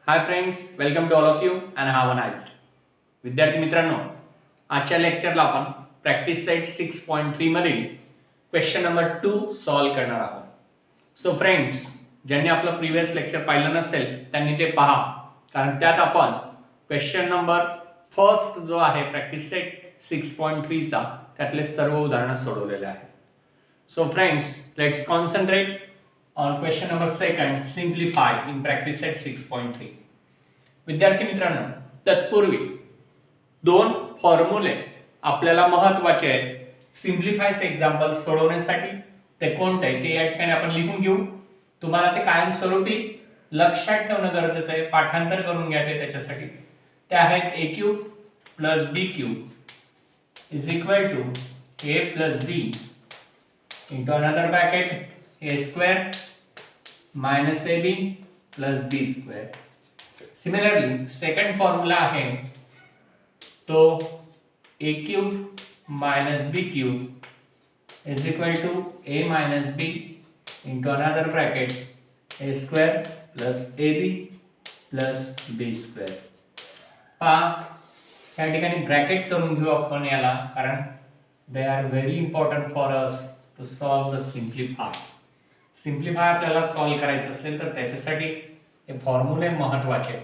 High friends, welcome to all of you and have a nice day. विद्यार्थी मित्रांनो, आजच्या लेक्चरला आपण प्रॅक्टिस सेट 6.3 मधील क्वेश्चन नंबर 2 सॉल्व करणार आहोत. सो फ्रेंड्स, ज्यांनी आपलं प्रिव्हियस लेक्चर पाहिलं नसेल त्यांनी ते पहा, कारण त्यात आपण क्वेश्चन नंबर फर्स्ट जो आहे प्रॅक्टिस सेट 6.3 चा त्यातले सर्व उदाहरणं सोडवलेले आहेत. So friends, let's concentrate on question number second, simplify in practice set 6.3. विद्यार्थी मित्रांनो, तत्पूर्वी दोन फॉर्म्युले आपल्याला महत्त्वाचे आहेत सिम्प्लिफायचे एक्झाम्पल सोडवण्यासाठी. ते कोणते ते या ठिकाणी आपण लिहून घेऊ. तुम्हाला ते कायमस्वरूपी लक्षात ठेवणं गरजेचं आहे, पाठांतर करून घ्या ते त्याच्यासाठी. ते आहेत a cube plus b cube is equal to a plus b into another bracket a square minus ab plus b square. Similarly, second formula है तो a cube minus b cube is equal to a minus b into another bracket a square plus ab plus b square. पहा, या ठिकाणी bracket करून घेऊ आपण याला, कारण they are very important for us to solve the simplify. Simplify आपल्याला solve करायचं असेल तर त्याच्यासाठी हे फॉर्म्युले महत्त्वाचे आहेत.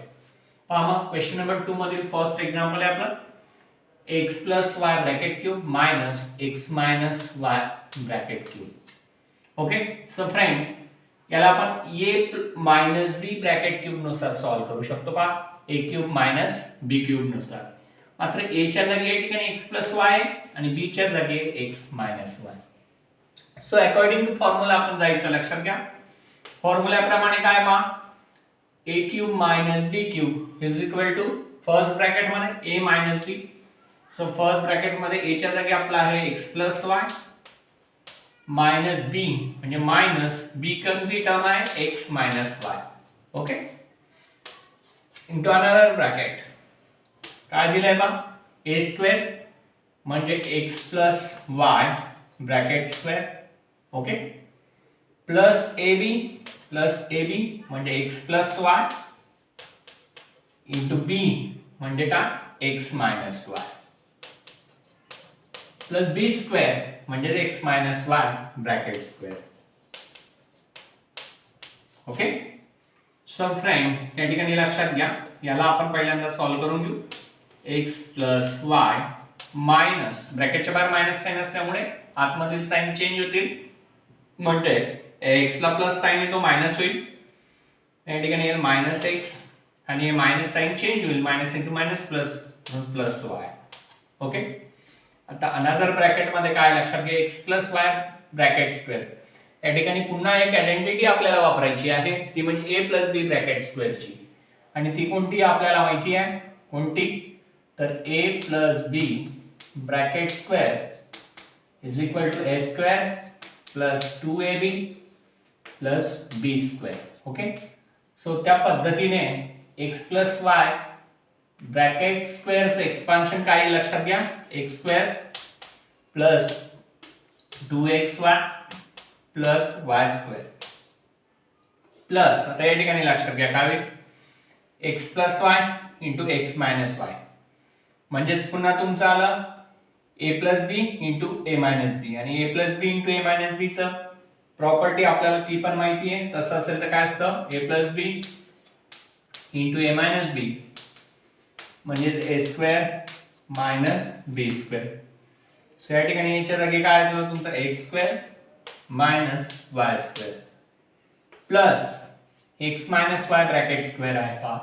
पहा मग क्वेश्चन नंबर 2 मधील फर्स्ट एक्झाम्पल आहे आपलं x plus Y bracket cube minus x minus Y bracket cube. Okay, so friend, याला आपण a minus b bracket cube नुसार सॉल्व करू शकतो. पहा, a cube minus b cube नुसार. मात्र a च्या जागी या ठिकाणी x प्लस वाय आणि b च्या जागी x minus y. So according to formula आपण जायचं, लक्षात घ्या. फॉर्म्युल्याप्रमाणे काय पहा, a cube minus b cube is equal to first bracket मध्ये a minus b. So first bracket मध्ये a च्या जागी आपला आहे x plus y minus b म्हणजे मायनस b कोणती टर्म आहे x minus Y. Okay, into another bracket काय दिलंय बघा, a स्क्वेअर म्हणजे x plus Y bracket square. Okay, plus ab म्हणजे x plus Y into b म्हणजे काय x minus Y plus b square म्हणजे x minus Y bracket square. Okay, so friend, या ठिकाणी लक्षात घ्या, याला आपण पहिल्यांदा सॉल्व करून घेऊ. x प्लस वाय मायनस ब्रॅकेटच्या बाहेर मायनस साइन असल्यामुळे आतमधील साइन चेंज होतील, म्हणजे x ला प्लस साइन येतो मायनस होईल. या ठिकाणी येईल मायनस x आणि मायनस साइन चेंज होईल, minus into minus plus plus y. Okay, आता अनदर ब्रॅकेट मध्ये काय लक्षात घ्या, x plus Y bracket square. या ठिकाणी पुन्हा एक आयडेंटिटी आपल्याला वापरायची आहे, ती म्हणजे a प्लस b ब्रॅकेट स्क्वेअरची. आणि ती कोणती आपल्याला माहिती आहे, कोणती तर a plus b bracket square is equal to a square plus 2ab plus b square. Okay, so त्या पद्धतीने x प्लस वाय ब्रॅकेट स्क्वेअरचं एक्सपान्शन काय लक्षात घ्या, x square plus 2xy plus y square plus, आता या ठिकाणी लक्षात घ्या काय होईल, x plus Y into x minus Y म्हणजेच पुन्हा तुमचं आलं a plus B into A minus B. आणि a plus B into A minus B चं प्रॉपर्टी आपल्याला ती पण माहिती आहे. तसं असेल तर काय असतं, a plus B into A minus B म्हणजे A square minus B square. So या ठिकाणी याच्या जागी काय आलं तुमचं X square minus Y square plus X minus Y bracket square आहे. पहा,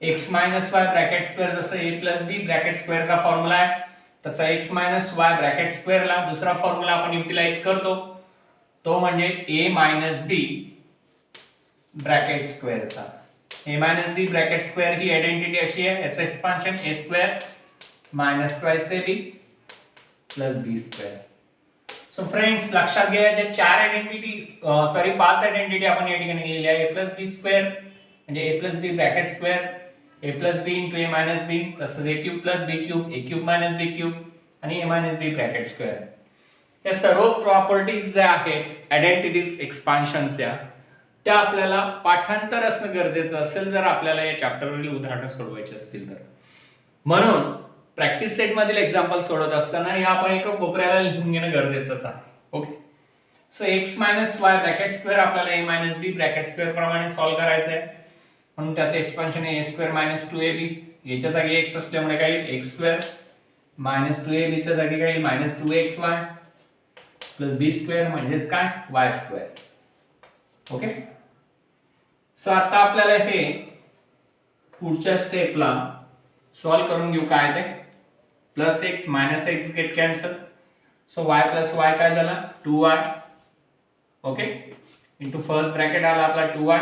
X minus Y bracket square जसं ए प्लस बी ब्रॅकेट स्क्वेअरचा फॉर्म्युला आहे तसा x मायनस वाय ब्रॅकेट स्क्वेअरला दुसरा फॉर्म्युला आपण युटिलाइज करतो, तो म्हणजे a मायनस b ब्रॅकेट स्क्वेअरचा. a minus b bracket square he identity अशी आहे, याचं expansion a square minus twice ab plus b square. So friends, लक्षात घ्या, जे चार आयडेंटिटी पाच आयडेंटिटी आपण या ठिकाणी लिहिल्या आहे. a प्लस b स्क्वेअर म्हणजे a plus b bracket square, a plus B into A minus B, तसंच a cube plus B cube, a cube minus B cube आणि a minus B bracket square. या सर्व properties ज्या आहेत identities एक्सपान्शनच्या त्या आपल्याला पाठांतर असणं गरजेचं असेल जर आपल्याला या चॅप्टरवरील उदाहरणं सोडवायची असतील तर. म्हणून प्रॅक्टिस सेट मधील एक्झाम्पल सोडवत असताना हे आपण एका कोपऱ्याला लिहून घेणं गरजेचंच आहे. Okay, so x minus Y bracket square आपल्याला a minus B bracket square प्रमाणे सॉल्व्ह करायचं आहे. म्हणून त्याचं एक्सपान्शन आहे a स्क्वेअर मायनस 2ab. याच्या जागी x असल्यामुळे काय येईल x स्क्वेअर मायनस 2ab च्या जागी काय येईल minus 2xy plus b square म्हणजेच काय y स्क्वेअर. ओके, सो आता आपल्याला हे पुढच्या स्टेपला सॉल्व्ह करून घेऊ. काय ते plus x minus x gate cancel. So y plus y काय झाला 2y. Okay, into first bracket आला आपला 2y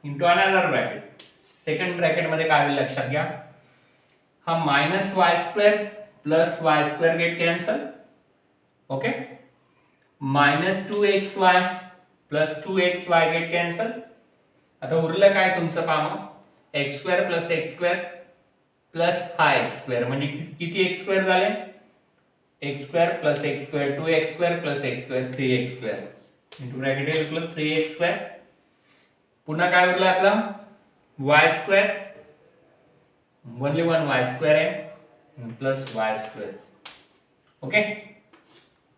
into another bracket. Second bracket मध्ये काय होईल लक्षात घ्या, हा minus Y square plus y square get cancel. Okay, minus 2xy plus 2xy get cancel. आता उरलं काय तुमचं काम x square plus x square plus हा x स्क्वेअर म्हणजे किती x स्क्वेअर झाले x square plus x square 2x square plus x square 3x square into bracket येईल 3x स्क्वेअर. पुन्हा काय उरलं आपलं y square only one y square आहे plus y square. Okay,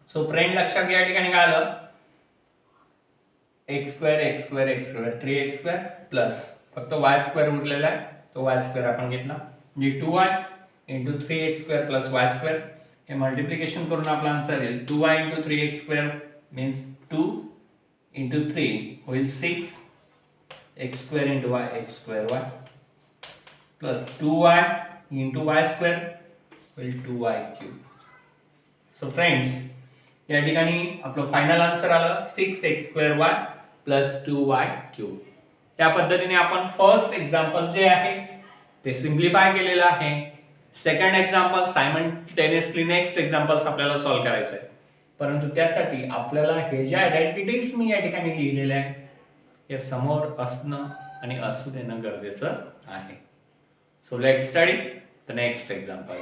so friend लक्षात घ्या या ठिकाणी काय आलं x square x square x square 3x square plus फक्त y स्क्वेअर उरलेला आहे तो y स्क्वेअर आपण घेतला म्हणजे 2y into 3x square plus y square. हे मल्टिप्लिकेशन करून आपला आन्सर येईल 2y into 3x square means 2 into 3 होईल 6 x square into y x square y plus 2y into y square होईल 2y क्यूब. सो फ्रेंड्स या ठिकाणी आपलं final answer आलं 6x square y plus 2y cube. त्या पद्धतीने आपण फर्स्ट एक्झाम्पल जे आहे ते सिम्प्लिफाय केलेलं आहे. Second example simultaneously next examples आपल्याला सॉल्व्ह करायचं आहे. परंतु त्यासाठी आपल्याला हे ज्या आयडेंटिटीज मी या ठिकाणी लिहिलेल्या आहेत हे समोर असणं आणि असू देणं गरजेचं आहे. So let's study the next example.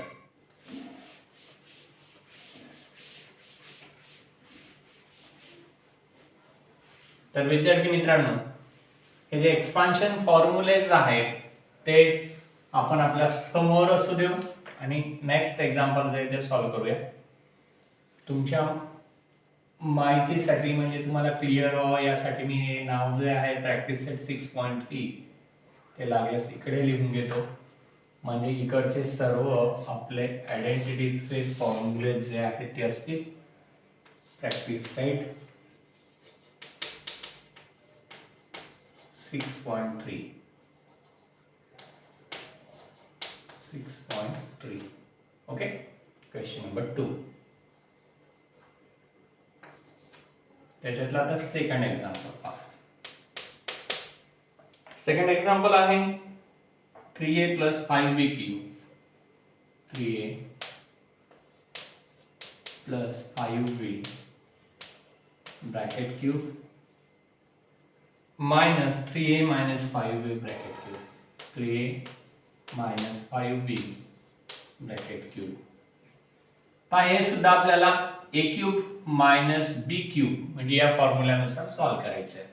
तर विद्यार्थी मित्रांनो हे जे एक्सपान्शन फॉर्म्युलेज आहेत ते आपण आपल्या समोर असू देऊ आणि नेक्स्ट एक्झाम्पल जे ते सॉल्व्ह करूया. तुमच्या माहितीसाठी म्हणजे तुम्हाला क्लिअर व्हावं यासाठी मी हे नाव जे आहे प्रॅक्टिस सेट 6.3 ते लागल्यास इकडे लिहून घेतो. म्हणजे इकडचे सर्व आपले आयडेंटिटीजचे फॉर्म्युले जे आहेत ते असतील. Practice set 6.3 okay. Question number 2 त्याच्यातला आता सेकंड एक्झाम्पल पहा. सेकंड एक्झाम्पल आहे 3a plus 5b cube 3a plus 5b bracket cube minus 3a minus 5b bracket cube 3a minus 5b bracket cube. हे सुद्धा आपल्याला a cube minus b cube म्हणजे या फॉर्म्युल्यानुसार solve करायचं आहे.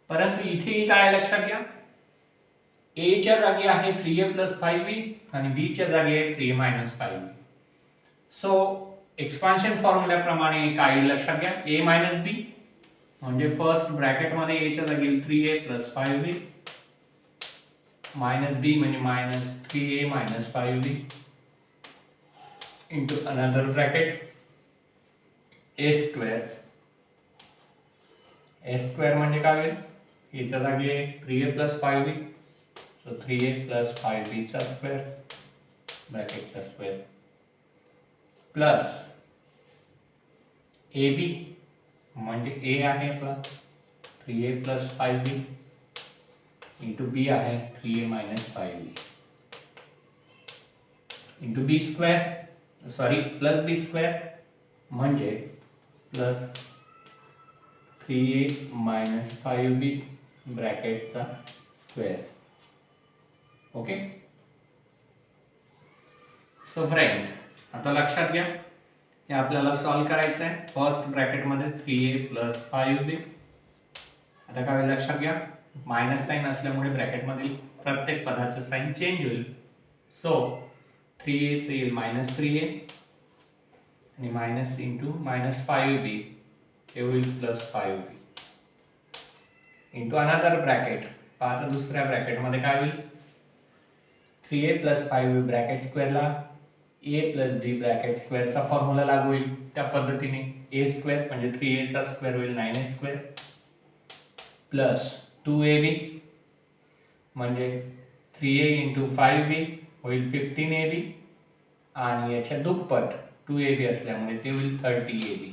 परंतु इथे काय लक्षात घ्या a च्या जागी आहे 3a प्लस 5b आणि b च्या जागी आहे 3a minus 5b. So expansion फॉर्म्युल्याप्रमाणे काय लक्षात घ्या a माइनस b म्हणजे फर्स्ट ब्रॅकेट मध्ये a च्या जागी 3a plus 5b minus b म्हणजे minus 3a minus 5b into another bracket a square. a square म्हणजे काय होईल a च्या जागी 3a plus 5b so 3a plus 5b चा स्क्वेअर ब्रॅकेटचा स्क्वेअर प्लस ab म्हणजे a आहे आपला 3a plus 5b into b आहे 3a minus 5b into b square sorry plus b square म्हणजे प्लस 3a माइनस 5b ब्रॅकेटचा स्क्वेअर. Okay. So friend आता लक्षात घ्या हे आपल्याला सॉल्व्ह करायचं आहे. फर्स्ट ब्रॅकेट मध्ये 3a प्लस 5b आता काय होईल लक्षात घ्या, मायनस साईन असल्यामुळे ब्रॅकेटमधील प्रत्येक पदाचं साईन चेंज होईल. सो 3a चे येईल -3a आणि मायनस इंटू -5b हे होईल +5b इंटू अनदर ब्रॅकेट. आता दुसऱ्या ब्रॅकेटमध्ये काय होईल, 3a + 5b ब्रॅकेट स्क्वेअरला a + b ब्रॅकेट स्क्वेअरचा फॉर्म्युला लागू होईल. त्या पद्धतीने a² म्हणजे 3a चा स्क्वेअर होईल 9a² प्लस 2ab म्हणजे 3a × 5b होईल 15ab आणि याच्या दुप्पट 2ab असल्यामुळे ते होईल 30ab.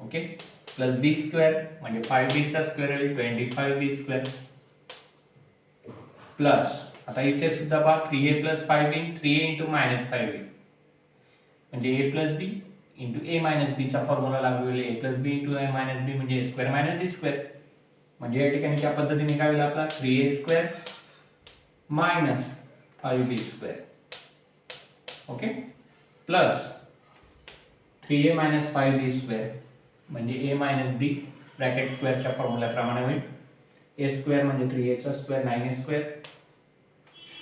ओके, प्लस b² म्हणजे 5b चा स्क्वेअर होईल 25b² प्लस आता इथे सुद्धा पहा 3a + 5b 3a × -5b म्हणजे a + b × a - b चा फॉर्म्युला लागू होईल. a + b × a - b म्हणजे a² - b² म्हणजे या ठिकाणी त्या पद्धतीने काय होईल आपला 3a² - 5b². Okay, plus 3a - 5b² म्हणजे a - b ब्रॅकेट स्क्वेअरच्या फॉर्म्युल्याप्रमाणे होईल. a² म्हणजे 3a चा स्क्वेअर 9a²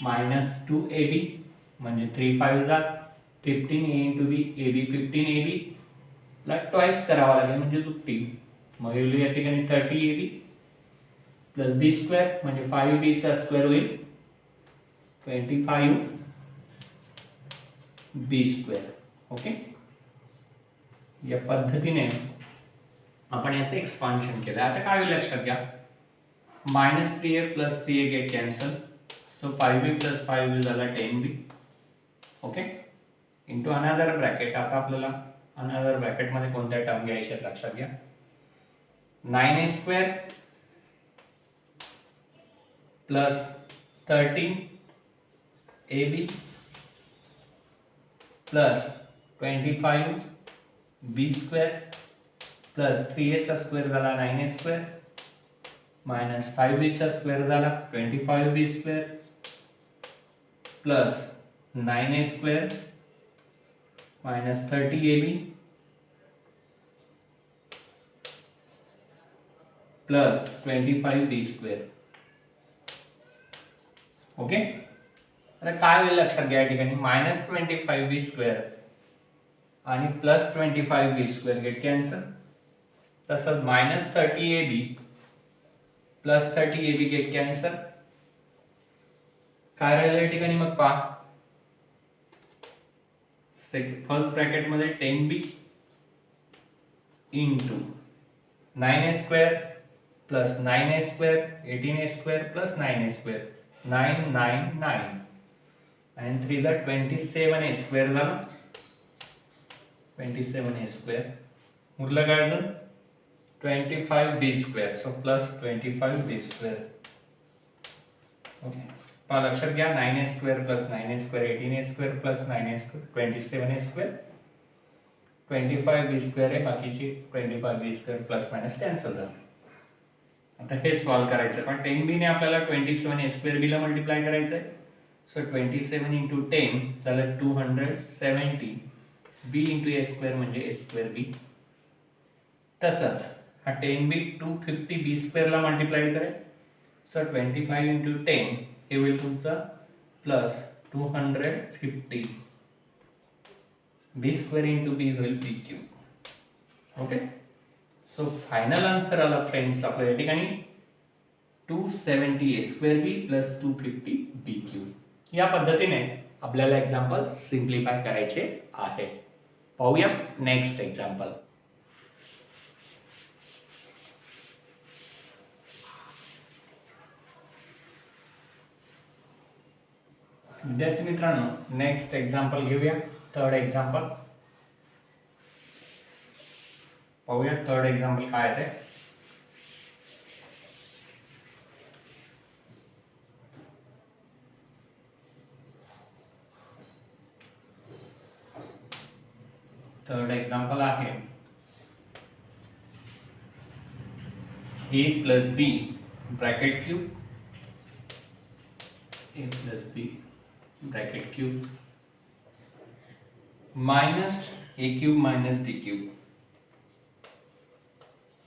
मायनस 2ab म्हणजे 3 5 जा 15a × b ab 15ab ला ट्वाइस करावा लागेल म्हणजे दुप्पटी. मग या ठिकाणी 30ab प्लस b² म्हणजे 5b चा स्क्वेअर होईल 25b². ओके, या पद्धतीने आपण याचं एक्सपान्शन केलं. आता काय होईल लक्षात घ्या, -3a + 3a gate cancel. So 5b + 5b झाला 10b. Okay, into another bracket. आता आपल्याला अनदर ब्रॅकेटमध्ये कोणत्या टर्म घ्यायच्या लक्षात घ्या, 9a² plus 13ab plus 25b² plus 3a चा स्क्वेअर झाला 9a² मायनस 5b चा स्क्वेअर झाला 25b² plus 9a² minus 30ab plus 25b². Okay, आता काय होईल लक्षात घ्या, या ठिकाणी -25b² आणि +25b² गेट कॅन्सल. तसंच -30ab plus 30ab get cancel. काय राहिलं या ठिकाणी मग पहा, फर्स्ट ब्रॅकेटमध्ये 10b into 9a² plus 9a² 18a² plus 9a² 999 आणि 3 जा 27a² झालं 27a². उरलं काय अजून 25b². So plus 25b². Okay, पहा लक्षात घ्या, 9a² plus 9a² 18a² plus 9a² 27a². 25b² आहे, बाकीची 25b² प्लस मायनस कॅन्सल झालं. आता हे सॉल्व करायचं, पण 10b ने आपल्याला 27a² ला मल्टिप्लाय करायचं आहे. सो 27 × 10 झालं 270 b × a² म्हणजे a²b. तसंच हा 10b 250b² ला मल्टिप्लाय करेल. सो 25 × 10 हे होईल तुमचं प्लस 250 b² × b होईल b³. Okay, so final answer आला फ्रेंड्स आपल्या या ठिकाणी 270a² प्लस 250 b³. या पद्धतीने आपल्याला एक्झाम्पल सिम्प्लिफाय करायचे आहे. पाहूया नेक्स्ट एक्झाम्पल. विद्यार्थी मित्रांनो, नेक्स्ट एक्झाम्पल घेऊया, थर्ड एक्झाम्पल. पाहूया थर्ड एक्झाम्पल काय आहे ते. थर्ड एक्झाम्पल आहे a + b bracket cube a + b bracket cube -a³ - b³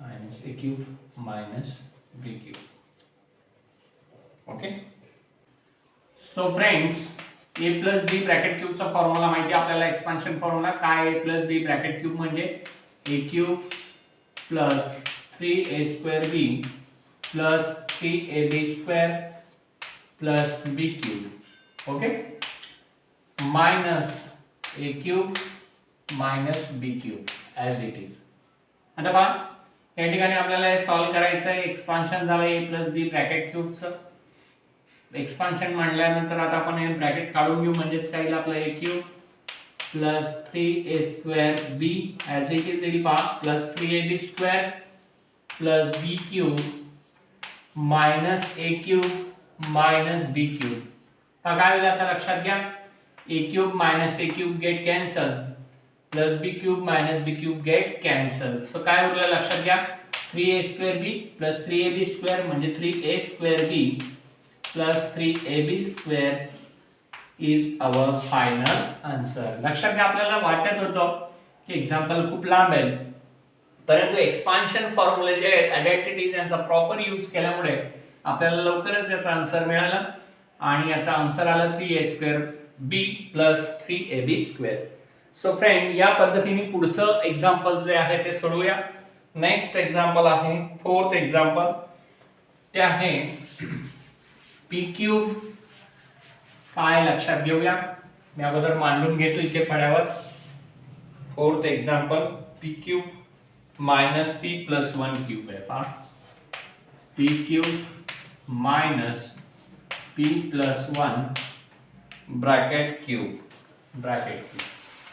minus A cube minus B cube. Okay. So friends, A plus B bracket क्यूबचा formula माहिती आपल्याला. Expansion formula काय? A plus B bracket cube म्हणजे A cube plus 3a² b plus 3ab² plus B cube. Okay. Minus A cube minus B cube as it is. आता पहा, या ठिकाणी आपल्याला हे सॉल्व्ह करायचं आहे. एक्सपान्शन झालं ए प्लस बी ब्रॅकेट क्यूबचं. एक्सपान्शन म्हणल्यानंतर आता आपण हे ब्रॅकेट काढून घेऊ. म्हणजेच काय येईल आपलं? A cube plus 3a² b as it is येईल पहा, plus 3ab² plus B cube minus A cube minus B cube. हा काय होईल आता लक्षात घ्या. A cube minus A cube get cancel plus B cube minus B cube get cancel. So काय उरलं लक्षात घ्या. 3a² प्लस 3ab² म्हणजे 3a² plus 3ab² is our final answer. लक्षात घ्या, आपल्याला वाटत होतं की एक्झाम्पल खूप लांब आहे, परंतु एक्सपान्शन फॉर्म्युले जे आहेत आयडेंटिटीज यांचा प्रॉपर यूज केल्यामुळे आपल्याला लवकरच याचा आन्सर मिळाला आणि याचा आन्सर आला 3a² b plus 3ab². So friend, या पद्धतीने पुढचं एक्झाम्पल जे आहे ते सोडवूया. नेक्स्ट एक्झाम्पल आहे 4th एक्झाम्पल. ते आहे पी क्यूब. काय लक्षात घेऊया. मी अगोदर मांडून घेतो इथे फळ्यावर. 4th example P cube minus P plus 1 cube आहे पहा. P cube minus P plus 1 bracket cube.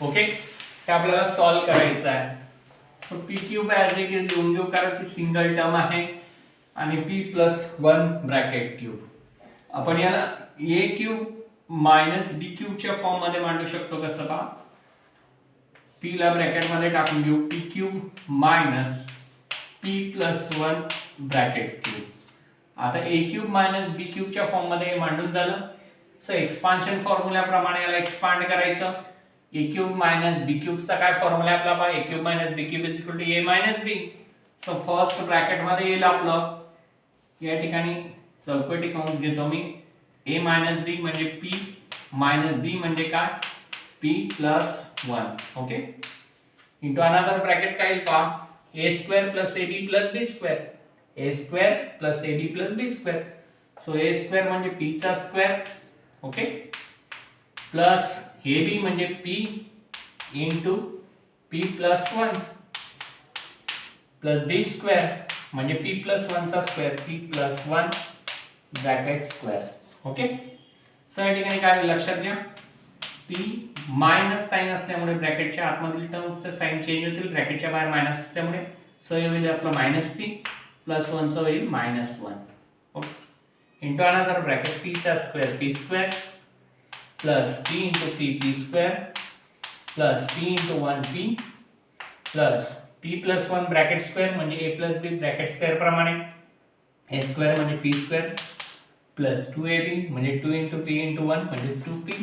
Okay. ते आपल्याला सॉल्व्ह करायचं आहे. So P cube as it is लिहून घेऊ, कारण ती सिंगल टर्म आहे. आणि पी प्लस 1 ब्रॅकेट क्यूब. आपण याला ए क्यूब मायनस बी क्यूबच्या फॉर्म मध्ये मांडू शकतो. कसं पहा, पी ला ब्रॅकेट मध्ये टाकून घेऊ. P cube minus P plus 1 bracket cube. आता ए क्यूब मायनस बी क्यूबच्या फॉर्म मध्ये मांडून झालं. सो एक्सपान्शन फॉर्म्युल्याप्रमाणे याला एक्सपांड करायचं. ए क्यूब मायनस बी क्यूबचा काय फॉर्म्युला आपला पहा. A cube minus B cube is equal to A minus B. So first bracket मध्ये येईल आपलं, या ठिकाणी चौकटी कंस घेतो मी. ए मायनस बी म्हणजे पी मायनस बी म्हणजे काय? P plus 1. Okay. Into another bracket काय येईल पहा. a² plus ab plus b². a² plus ab plus b². So a² म्हणजे p चा स्क्वेअर. ओके. प्लस ab म्हणजे p into p plus 1 plus b² म्हणजे p plus 1 चा square. p plus 1 bracket square. Okay. So या ठिकाणी काय लक्षात घ्या, p मायनस साइन असल्यामुळे ब्रॅकेटच्या आतमधील टर्म्सचे साइन चेंज होतील, ब्रॅकेटच्या बाहेर मायनस असल्यामुळे. सो हे होईल आपलं मायनस p प्लस 1 चं होईल minus 1. Okay. Into another bracket p चा square p² plus p into p plus p into 1p plus p plus 1 bracket square म्हणजे a plus b bracket square प्रमाणे. a² म्हणजे p² plus 2ab म्हणजे 2 into p into 1 म्हणजे 2p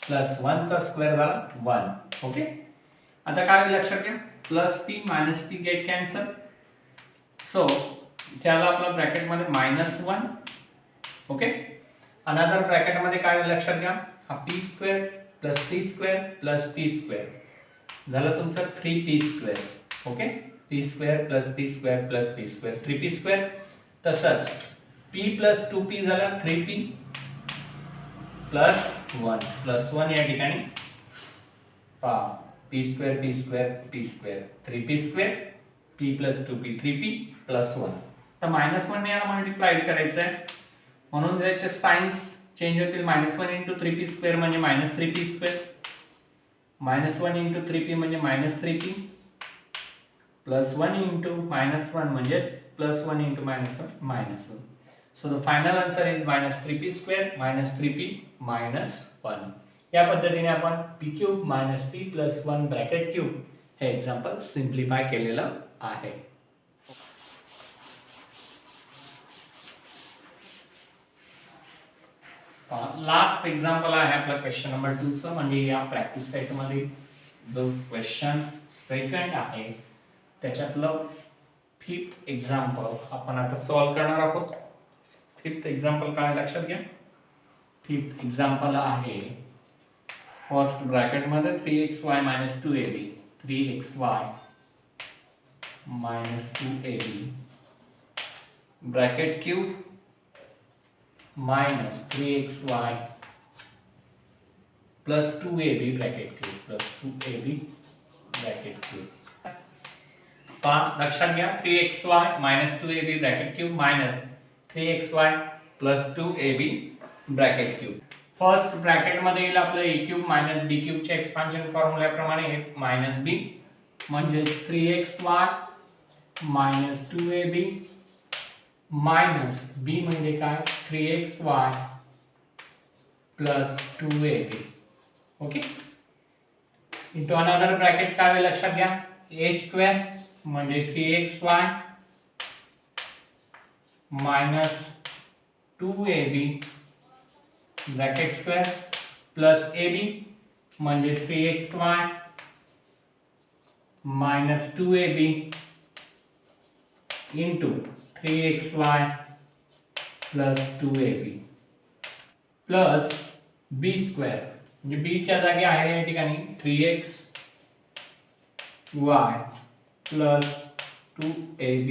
plus 1 चा square झाला 1. Okay. आता काय लक्षात घ्या, plus p minus p gate cancel. So त्याला आपला ब्रॅकेट मध्ये मायनस 1. ओके. अनदर ब्रॅकेट मध्ये काय लक्षात घ्या, हा p² plus p² plus p² झालं तुमचं 3p². Okay. p² plus p² plus p² 3p². तसंच p प्लस 2p झाला 3p प्लस 1 या ठिकाणी पहा p² p² 3p² p plus 2p 3p plus 1. तर मायनस 1 ने याला मल्टिप्लाय करायचं आहे, म्हणून त्याचे साइन्स चेंज होतील. मायनस 1 इंटू 3p² म्हणजे minus 3p². Minus 1 into 3p म्हणजे minus 3p plus 1 into minus 1 म्हणजे plus 1 into minus 1 minus 1. So the final answer is minus 3p² minus 3p minus 1. या पद्धतीने आपण p cube minus p plus 1 bracket cube हे example simplify केलेलं आहे. Last example आहे आपला क्वेश्चन नंबर 2 चं, म्हणजे या प्रॅक्टिस सेट मध्ये जो क्वेश्चन सेकंड आहे त्याच्यातलं फिफ्थ एक्झाम्पल आपण आता सॉल्व करणार आहोत. फिफ्थ एक्झाम्पल काय लक्षात घ्या. फिफ्थ एक्झाम्पल आहे फर्स्ट ब्रॅकेटमध्ये 3xy - 2ab 3xy - 2ab bracket cube minus 3xy plus 2ab bracket cube plus 2ab bracket cube. लक्षात घ्या 3xy - 2ab bracket cube minus 3xy plus 2ab bracket क्यूब. फर्स्ट ब्रॅकेट मध्ये येईल आपलं a cube minus b cube च्या expansion फॉर्म्युल्याप्रमाणे minus b म्हणजे 3xy - 2ab minus b म्हणजे काय 3xy plus 2ab. Okay. Into another bracket काय होईल लक्षात घ्या a स्क्वेअर म्हणजे 3xy minus 2ab bracket square plus ab म्हणजे 3xy minus 2ab into 3xy plus 2ab plus b square म्हणजे b च्या जागी आहे या ठिकाणी 3xy plus 2ab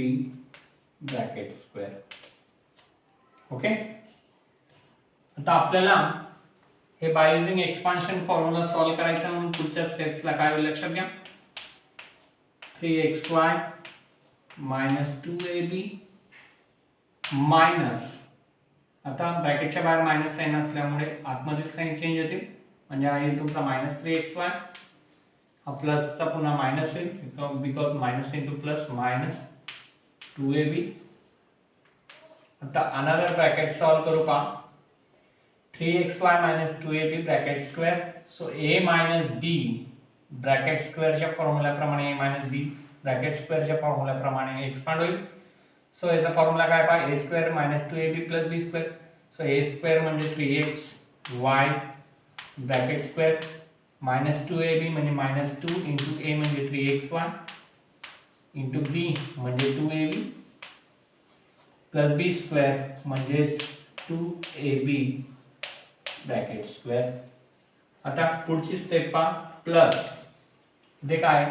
bracket square. Okay. आता आपल्याला हे by using expansion formula solve करायचं म्हणून पुढच्या स्टेप्सला काय होईल लक्षात घ्या 3xy मायनस 2ab मायनस आता ब्रॅकेटच्या बाहेर मायनस साइन असल्यामुळे आतमधील साइन चेंज होते म्हणजे आहे तुमचा मायनस 3xy हा प्लसचा पुन्हा मायनस होईल because minus into plus minus 2ab. आता अनदर ब्रॅकेट सॉल्व करू पहा 3xy - 2ab bracket square so a minus b bracket स्क्वेअरच्या फॉर्म्युल्याप्रमाणे a - b ब्रॅकेट स्क्वेअरच्या फॉर्म्युल्याप्रमाणे एक्सपांड होईल. सो याचा फॉर्म्युला काय पहा a square - 2ab plus b square. So a square म्हणजे 3xy bracket square minus 2ab म्हणजे मायनस 2 इंटू a म्हणजे 3xy इंटू b म्हणजे 2ab प्लस b स्क्वेअर म्हणजे 2ab ब्रॅकेट स्क्वेअर. आता पुढची स्टेप पहा प्लस इथे काय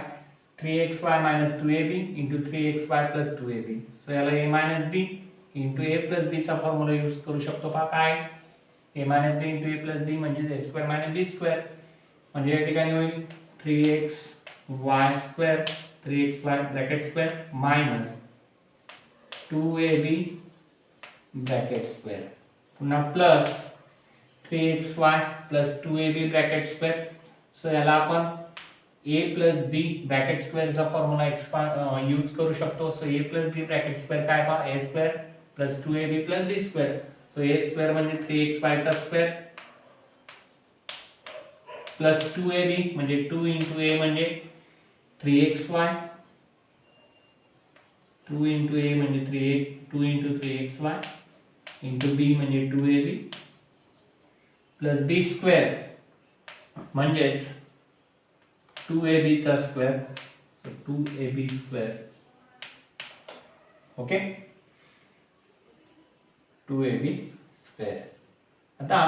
3xy - 2ab into 3xy plus 2ab. So याला a minus b into a plus b चा फॉर्म्युला यूज करू शकतो पहा काय a minus b into a plus b म्हणजे a square minus b square म्हणजे या ठिकाणी होईल 3xy square 3xy bracket square minus 2ab bracket square पुन्हा plus 3xy plus 2ab bracket square. So याला आपण a प्लस b ब्रॅकेट स्क्वेअरचा formula use करू शकतो. So a plus b bracket square काय पहा a square plus 2ab plus b square. So a square म्हणजे 3xy चा स्क्वेअर प्लस 2ab म्हणजे 2 इंटू a म्हणजे 3xy 2 इंटू a म्हणजे 2 इंटू 3xy इंटू b म्हणजे 2ab प्लस b स्क्वेअर म्हणजेच 2ab चा square so 2ab square. Okay 2ab square. आता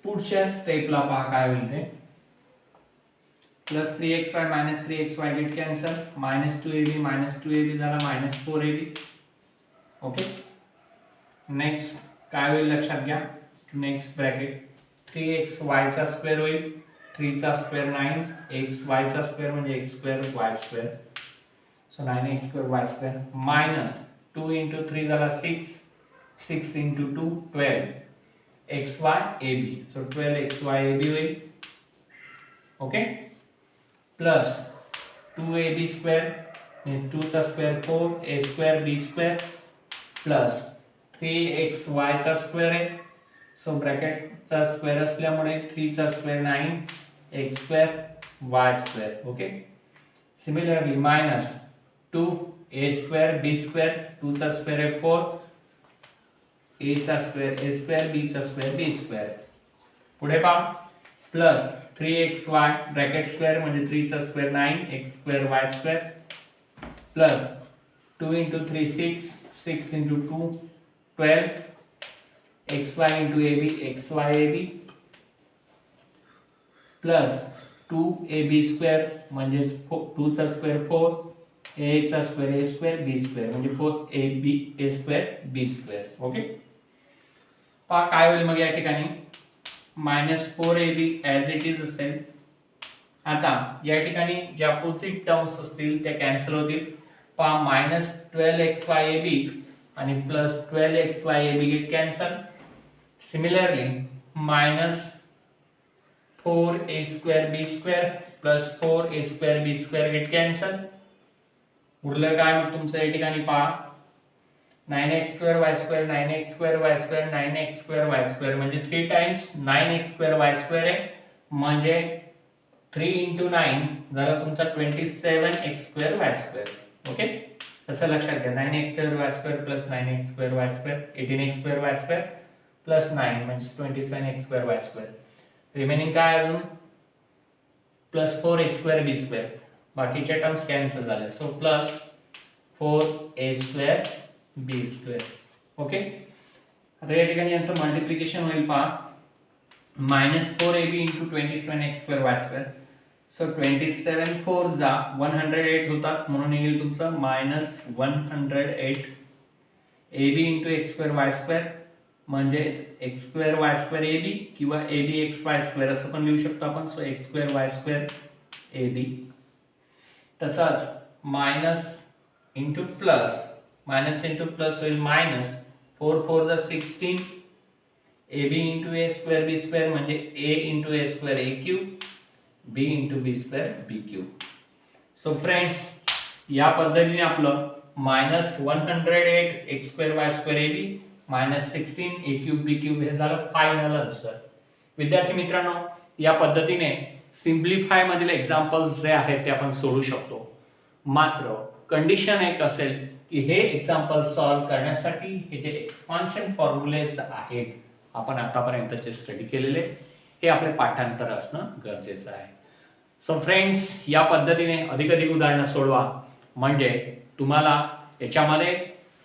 पुढच्या स्टेपला पहा काय होईल ते plus 3xy minus 3xy get cancel minus 2ab झाला मायनस 4ab. ओके. नेक्स्ट काय होईल लक्षात घ्या नेक्स्ट ब्रॅकेट 3xy चा स्क्वेअर होईल 3 चा स्क्वेअर 9 xy चा स्क्वेअर म्हणजे x square y square. So 9x square y square minus 2 into 3 झाला 6 into 2 12 xy ab. So 12 xy ab होईल. Okay plus 2ab square means 2 चा square 4 a square b square plus 3xy चा square आहे. So bracket चा square असल्यामुळे 3 चा square 9 x square y square. Okay. Similarly minus 2 a square b square 2 चा square आहे 4 a चा स्क्वेअर a स्क्वेअर b चा स्क्वेअर b स्क्वेअर. पुढे पहा प्लस 3xy ब्रॅकेट स्क्वेअर म्हणजे 3 चा square 9 x square y square plus 2 into 3 6, 6 into 2 12, xy into xyab plus 2ab square म्हणजे 2 चा स्क्वेअर 4, a चा square a square b square म्हणजे 4ab a square b square. Okay, पहा काय होईल मग या ठिकाणी -4ab ॲज इट इज असेल. आता या ठिकाणी जे अपोजिट टर्म्स असतील त्या कॅन्सल होतील. पहा -12xyab आणि +12xyab get cancel. Similarly -4a square b square plus 4a square b square get cancel. उरलं काय मग तुमचं या ठिकाणी पहा 9x square y square 9x square y square 9x square y square म्हणजे 3 times 9x square y square आहे म्हणजे 3 into 9 झाला तुमचा 27x square y square. Okay, कसं लक्षात घ्या 9x square y square plus 9x square y square 18x square y square plus 9 म्हणजे 27x square y square. Remaining काय अजून +4a square b square. बाकीचे टर्म्स कॅन्सल झाले. So +4a square b square. Okay, आता या ठिकाणी यांचं multiplication होईल पहा -4ab into 27x square y square. So 27 4 जा 108 होतात म्हणून येईल तुमचं -108 ab into x square y square म्हणजे x square y square ab किंवा ab x y square असं पण लिहू शकतो आपण. So x square y square ab. तसाच मायनस इंटू प्लस होईल -4 4 जा 16 ab into a square b square म्हणजे a into a square a cube b into b square b cube. So friend या पद्धतीने आपलं -108 x square y square ab -16 a cube b cube हे झालं final answer. विद्यार्थी मित्रांनो, या पद्धतीने सिम्प्लिफाय मधील एक्झाम्पल्स जे आहेत ते आपण सोडू शकतो. मात्र कंडिशन एक असेल की हे एक्झाम्पल सॉल्व्ह करण्यासाठी हे जे एक्सपान्शन फॉर्म्युलेज आहेत आपण आतापर्यंतचे स्टडी केलेले हे आपले पाठांतर असणं गरजेचं आहे. सो फ्रेंड्स, या पद्धतीने अधिक उदाहरणं सोडवा म्हणजे तुम्हाला याच्यामध्ये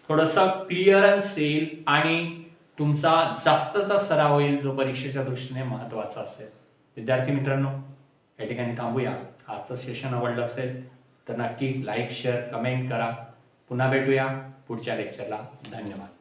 थोडंसं क्लिअरन्स येईल आणि तुमचा जास्तचा सराव होईल जो परीक्षेच्या दृष्टीने महत्त्वाचा असेल. विद्यार्थी मित्रांनो, या ठिकाणी थांबूया. आजचं सेशन आवडलं असेल तर नक्की लाईक शेअर कमेंट करा. पुन्हा भेटूया पुढच्या लेक्चरला. धन्यवाद.